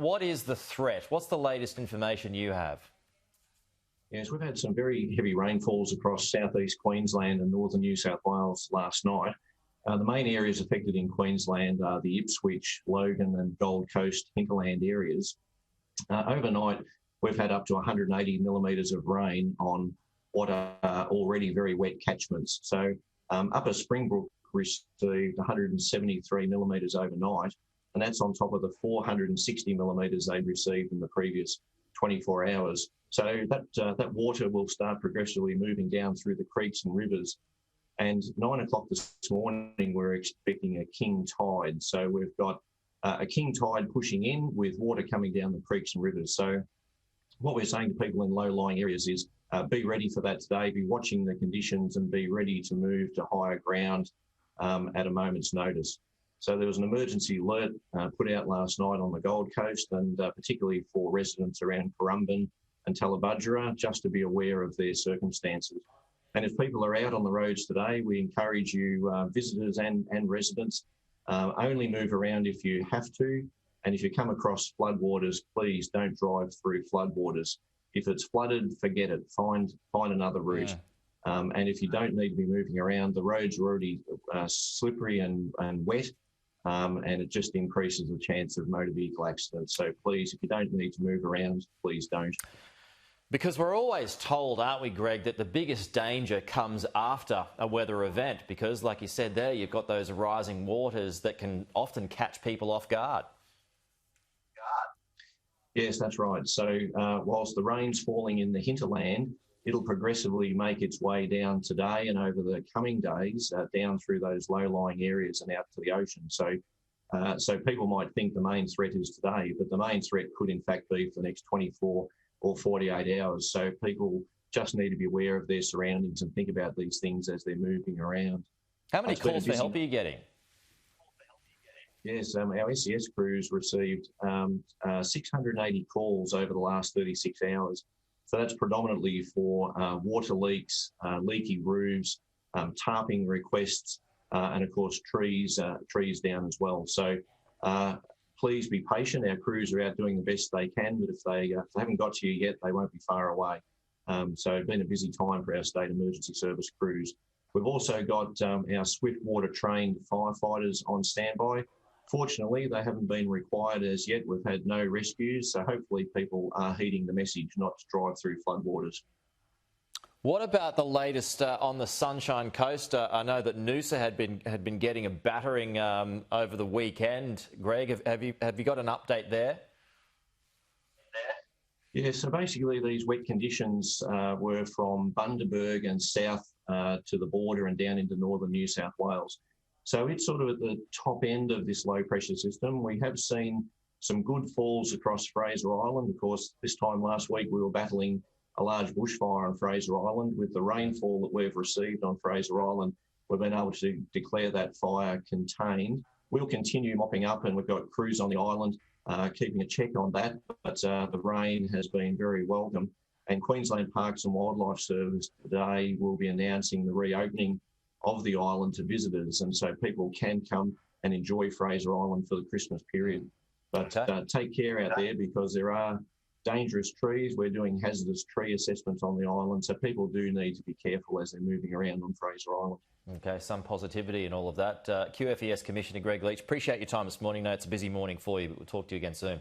what is the threat? What's the latest information you have? Yes, we've had some very heavy rainfalls across southeast Queensland and northern New South Wales last night. The main areas affected in Queensland are the Ipswich, Logan and Gold Coast hinterland areas. Overnight, we've had up to 180 millimetres of rain on what are already very wet catchments. So Upper Springbrook received 173 millimetres overnight, and that's on top of the 460 millimetres they'd received in the previous 24 hours. So that water will start progressively moving down through the creeks and rivers. And 9 o'clock this morning, we're expecting a king tide. So we've got a king tide pushing in with water coming down the creeks and rivers. So what we're saying to people in low-lying areas is be ready for that today, be watching the conditions and be ready to move to higher ground at a moment's notice. So there was an emergency alert put out last night on the Gold Coast, and particularly for residents around Currumbin and Tallabudgera, just to be aware of their circumstances. And if people are out on the roads today, we encourage you, visitors and residents, only move around if you have to. And if you come across floodwaters, please don't drive through floodwaters. If it's flooded, forget it. Find another route. And if you don't need to be moving around, the roads are already slippery and wet, and it just increases the chance of motor vehicle accidents. So please, if you don't need to move around, please don't. Because we're always told, aren't we, Greg, that the biggest danger comes after a weather event because, like you said there, you've got those rising waters that can often catch people off guard. Yes, that's right. So whilst the rain's falling in the hinterland, it'll progressively make its way down today and over the coming days down through those low-lying areas and out to the ocean. So people might think the main threat is today, but the main threat could in fact be for the next 24 or 48 hours. So people just need to be aware of their surroundings and think about these things as they're moving around. How many calls for help are you getting? Yes, our SES crews received 680 calls over the last 36 hours. So that's predominantly for water leaks, leaky roofs, tarping requests, and of course trees down as well. So please be patient. Our crews are out doing the best they can, but if they haven't got to you yet, they won't be far away. So it's been a busy time for our state emergency service crews. We've also got our swift water trained firefighters on standby. Fortunately, they haven't been required as yet. We've had no rescues, so hopefully people are heeding the message not to drive through floodwaters. What about the latest on the Sunshine Coast? I know that Noosa had been getting a battering over the weekend. Greg, have you got an update there? Yeah, so basically these wet conditions were from Bundaberg and south to the border and down into northern New South Wales. So it's sort of at the top end of this low pressure system. We have seen some good falls across Fraser Island. Of course, this time last week we were battling a large bushfire on Fraser Island. With the rainfall that we've received on Fraser Island, we've been able to declare that fire contained. We'll continue mopping up, and we've got crews on the island keeping a check on that, but the rain has been very welcome. And Queensland Parks and Wildlife Service today will be announcing the reopening of the island to visitors, and so people can come and enjoy Fraser Island for the Christmas period. But take care out there because there are dangerous trees. We're doing hazardous tree assessments on the island, so people do need to be careful as they're moving around on Fraser Island. Okay, some positivity and all of that. QFES Commissioner Greg Leach, appreciate your time this morning. No, it's a busy morning for you, but we'll talk to you again soon.